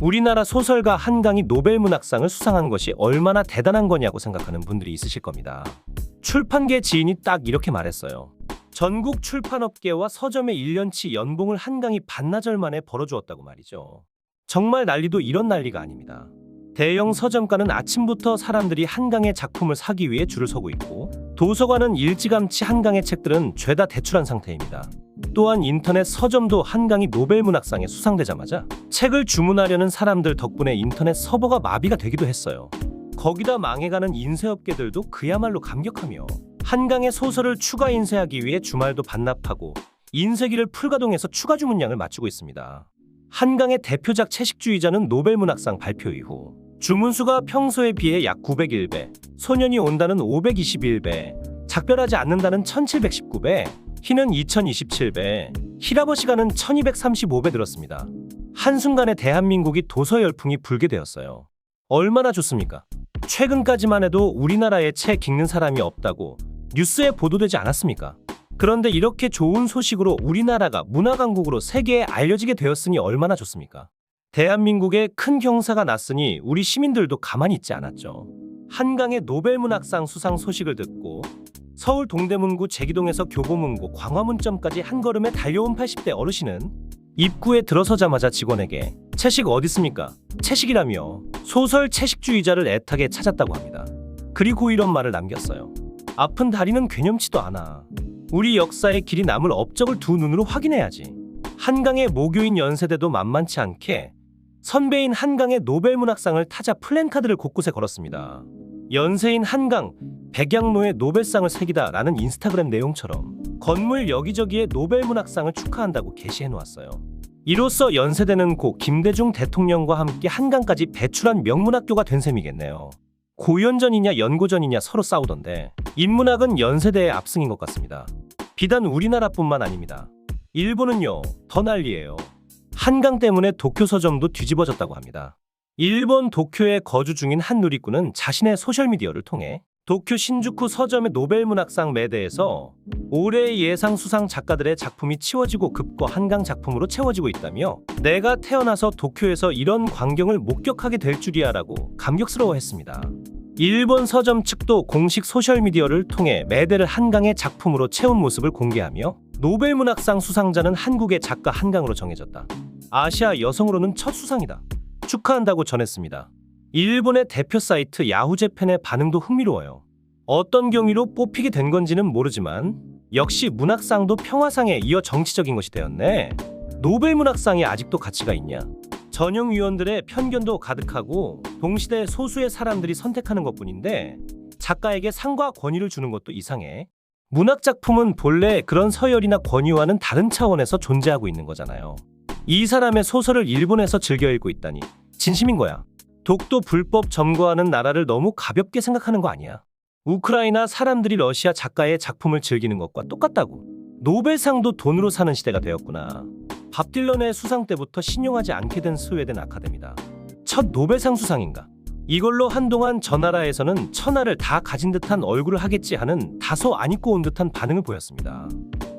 우리나라 소설가 한강이 노벨문학상을 수상한 것이 얼마나 대단한 거냐고 생각하는 분들이 있으실 겁니다. 출판계 지인이 딱 이렇게 말했어요. 전국 출판업계와 서점의 1년치 연봉을 한강이 반나절 만에 벌어주었다고 말이죠. 정말 난리도 이런 난리가 아닙니다. 대형 서점가는 아침부터 사람들이 한강의 작품을 사기 위해 줄을 서고 있고, 도서관은 일찌감치 한강의 책들은 죄다 대출한 상태입니다. 또한 인터넷 서점도 한강이 노벨문학상에 수상되자마자 책을 주문하려는 사람들 덕분에 인터넷 서버가 마비가 되기도 했어요. 거기다 망해가는 인쇄업계들도 그야말로 감격하며 한강의 소설을 추가 인쇄하기 위해 주말도 반납하고 인쇄기를 풀가동해서 추가 주문량을 맞추고 있습니다. 한강의 대표작 채식주의자는 노벨문학상 발표 이후 주문수가 평소에 비해 약 901배, 소년이 온다는 521배, 작별하지 않는다는 1719배, 희는 2027배, 히라버시가는 1235배 늘었습니다. 한순간에 대한민국이 도서 열풍이 불게 되었어요. 얼마나 좋습니까? 최근까지만 해도 우리나라에 책 읽는 사람이 없다고 뉴스에 보도되지 않았습니까? 그런데 이렇게 좋은 소식으로 우리나라가 문화강국으로 세계에 알려지게 되었으니 얼마나 좋습니까? 대한민국에 큰 경사가 났으니 우리 시민들도 가만히 있지 않았죠. 한강의 노벨문학상 수상 소식을 듣고 서울 동대문구 제기동에서 교보문고 광화문점까지 한 걸음에 달려온 80대 어르신은 입구에 들어서자마자 직원에게 채식 어딨습니까? 채식이라며 소설 채식주의자를 애타게 찾았다고 합니다. 그리고 이런 말을 남겼어요. 아픈 다리는 괴념치도 않아. 우리 역사의 길이 남을 업적을 두 눈으로 확인해야지. 한강의 모교인 연세대도 만만치 않게 선배인 한강의 노벨문학상을 타자 플랜카드를 곳곳에 걸었습니다. 연세인 한강, 백양로의 노벨상을 새기다 라는 인스타그램 내용처럼 건물 여기저기에 노벨문학상을 축하한다고 게시해놓았어요. 이로써 연세대는 고 김대중 대통령과 함께 한강까지 배출한 명문학교가 된 셈이겠네요. 고연전이냐 연고전이냐 서로 싸우던데 인문학은 연세대의 압승인 것 같습니다. 비단 우리나라뿐만 아닙니다. 일본은요, 더 난리예요. 한강 때문에 도쿄 서점도 뒤집어졌다고 합니다. 일본 도쿄에 거주 중인 한 누리꾼은 자신의 소셜미디어를 통해 도쿄 신주쿠 서점의 노벨문학상 매대에서 올해의 예상 수상 작가들의 작품이 치워지고 급거 한강 작품으로 채워지고 있다며 내가 태어나서 도쿄에서 이런 광경을 목격하게 될 줄이야 라고 감격스러워했습니다. 일본 서점 측도 공식 소셜미디어를 통해 매대를 한강의 작품으로 채운 모습을 공개하며 노벨문학상 수상자는 한국의 작가 한강으로 정해졌다. 아시아 여성으로는 첫 수상이다. 축하한다고 전했습니다. 일본의 대표 사이트 야후재팬의 반응도 흥미로워요. 어떤 경위로 뽑히게 된 건지는 모르지만 역시 문학상도 평화상에 이어 정치적인 것이 되었네. 노벨문학상이 아직도 가치가 있냐? 전용위원들의 편견도 가득하고 동시대 소수의 사람들이 선택하는 것뿐인데 작가에게 상과 권위를 주는 것도 이상해. 문학작품은 본래 그런 서열이나 권위와는 다른 차원에서 존재하고 있는 거잖아요. 이 사람의 소설을 일본에서 즐겨 읽고 있다니 진심인 거야. 독도 불법 점거하는 나라를 너무 가볍게 생각하는 거 아니야. 우크라이나 사람들이 러시아 작가의 작품을 즐기는 것과 똑같다고. 노벨상도 돈으로 사는 시대가 되었구나. 밥 딜런의 수상 때부터 신용하지 않게 된 스웨덴 아카데미다. 첫 노벨상 수상인가? 이걸로 한동안 저 나라에서는 천하를 다 가진 듯한 얼굴을 하겠지 하는 다소 안 입고 온 듯한 반응을 보였습니다.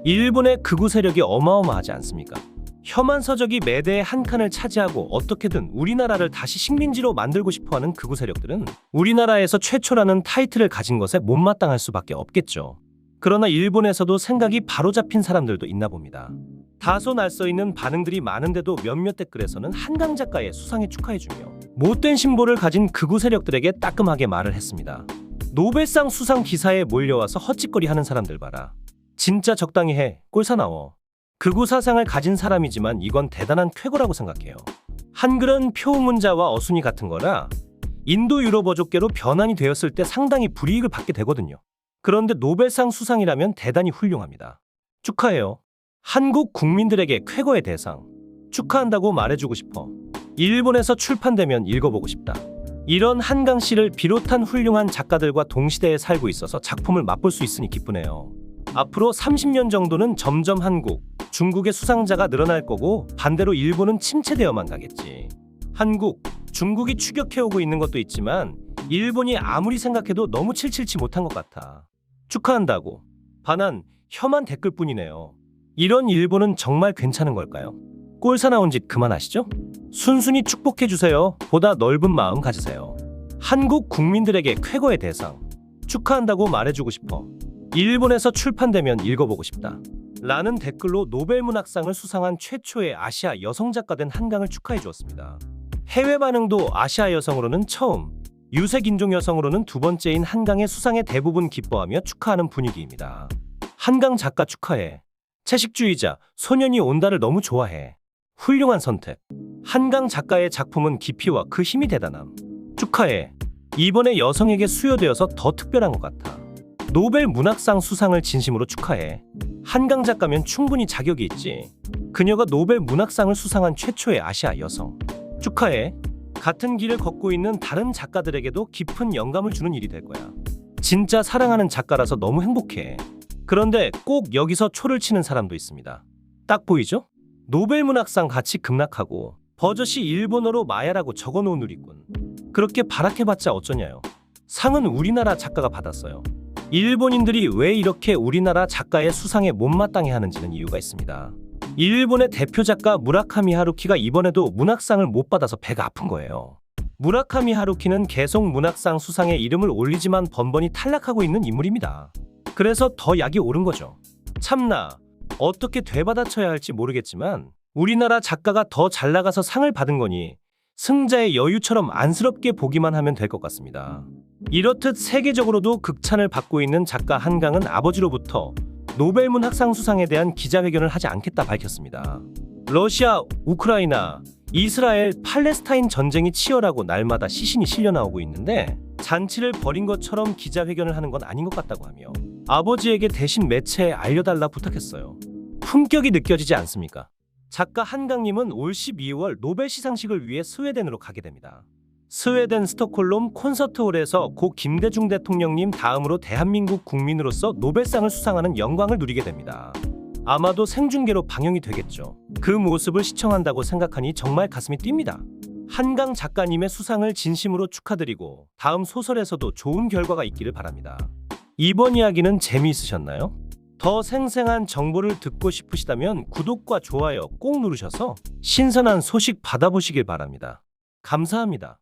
일본의 극우 세력이 어마어마하지 않습니까? 혐한 서적이 매대의 한 칸을 차지하고 어떻게든 우리나라를 다시 식민지로 만들고 싶어하는 극우 세력들은 우리나라에서 최초라는 타이틀을 가진 것에 못마땅할 수밖에 없겠죠. 그러나 일본에서도 생각이 바로잡힌 사람들도 있나 봅니다. 다소 낯서있는 반응들이 많은데도 몇몇 댓글에서는 한강 작가의 수상에 축하해주며 못된 심보를 가진 극우 세력들에게 따끔하게 말을 했습니다. 노벨상 수상 기사에 몰려와서 헛짓거리하는 사람들 봐라. 진짜 적당히 해. 꼴사나워. 극우 사상을 가진 사람이지만 이건 대단한 쾌거라고 생각해요. 한글은 표문자와 어순이 같은 거라 인도 유럽 어족계로 변환이 되었을 때 상당히 불이익을 받게 되거든요. 그런데 노벨상 수상이라면 대단히 훌륭합니다. 축하해요. 한국 국민들에게 쾌거의 대상. 축하한다고 말해주고 싶어. 일본에서 출판되면 읽어보고 싶다. 이런 한강 씨를 비롯한 훌륭한 작가들과 동시대에 살고 있어서 작품을 맛볼 수 있으니 기쁘네요. 앞으로 30년 정도는 점점 한국, 중국의 수상자가 늘어날 거고 반대로 일본은 침체되어만 가겠지. 한국, 중국이 추격해오고 있는 것도 있지만 일본이 아무리 생각해도 너무 칠칠치 못한 것 같아. 축하한다고. 반한 혐한 댓글뿐이네요. 이런 일본은 정말 괜찮은 걸까요? 꼴사 나온 짓 그만하시죠? 순순히 축복해주세요. 보다 넓은 마음 가지세요. 한국 국민들에게 쾌거의 대상. 축하한다고 말해주고 싶어. 일본에서 출판되면 읽어보고 싶다. 라는 댓글로 노벨문학상을 수상한 최초의 아시아 여성 작가 된 한강을 축하해 주었습니다. 해외 반응도 아시아 여성으로는 처음, 유색인종 여성으로는 두 번째인 한강의 수상에 대부분 기뻐하며 축하하는 분위기입니다. 한강 작가 축하해. 채식주의자, 소년이 온다를 너무 좋아해. 훌륭한 선택. 한강 작가의 작품은 깊이와 그 힘이 대단함. 축하해. 이번에 여성에게 수여되어서 더 특별한 것 같아. 노벨 문학상 수상을 진심으로 축하해. 한강 작가면 충분히 자격이 있지. 그녀가 노벨 문학상을 수상한 최초의 아시아 여성. 축하해. 같은 길을 걷고 있는 다른 작가들에게도 깊은 영감을 주는 일이 될 거야. 진짜 사랑하는 작가라서 너무 행복해. 그런데 꼭 여기서 초를 치는 사람도 있습니다. 딱 보이죠? 노벨 문학상 같이 급락하고 버젓이 일본어로 마야라고 적어놓은 누리꾼. 그렇게 발악해봤자 어쩌냐요. 상은 우리나라 작가가 받았어요. 일본인들이 왜 이렇게 우리나라 작가의 수상에 못마땅해 하는지는 이유가 있습니다. 일본의 대표 작가 무라카미 하루키가 이번에도 문학상을 못 받아서 배가 아픈 거예요. 무라카미 하루키는 계속 문학상 수상에 이름을 올리지만 번번이 탈락하고 있는 인물입니다. 그래서 더 약이 오른 거죠. 참나, 어떻게 되받아쳐야 할지 모르겠지만 우리나라 작가가 더 잘 나가서 상을 받은 거니 승자의 여유처럼 안쓰럽게 보기만 하면 될 것 같습니다. 이렇듯 세계적으로도 극찬을 받고 있는 작가 한강은 아버지로부터 노벨문학상 수상에 대한 기자회견을 하지 않겠다 밝혔습니다. 러시아, 우크라이나, 이스라엘, 팔레스타인 전쟁이 치열하고 날마다 시신이 실려 나오고 있는데 잔치를 벌인 것처럼 기자회견을 하는 건 아닌 것 같다고 하며 아버지에게 대신 매체에 알려달라 부탁했어요. 품격이 느껴지지 않습니까? 작가 한강님은 올 12월 노벨 시상식을 위해 스웨덴으로 가게 됩니다. 스웨덴 스톡홀름 콘서트홀에서 고 김대중 대통령님 다음으로 대한민국 국민으로서 노벨상을 수상하는 영광을 누리게 됩니다. 아마도 생중계로 방영이 되겠죠. 그 모습을 시청한다고 생각하니 정말 가슴이 뜁니다. 한강 작가님의 수상을 진심으로 축하드리고 다음 소설에서도 좋은 결과가 있기를 바랍니다. 이번 이야기는 재미있으셨나요? 더 생생한 정보를 듣고 싶으시다면 구독과 좋아요 꼭 누르셔서 신선한 소식 받아보시길 바랍니다. 감사합니다.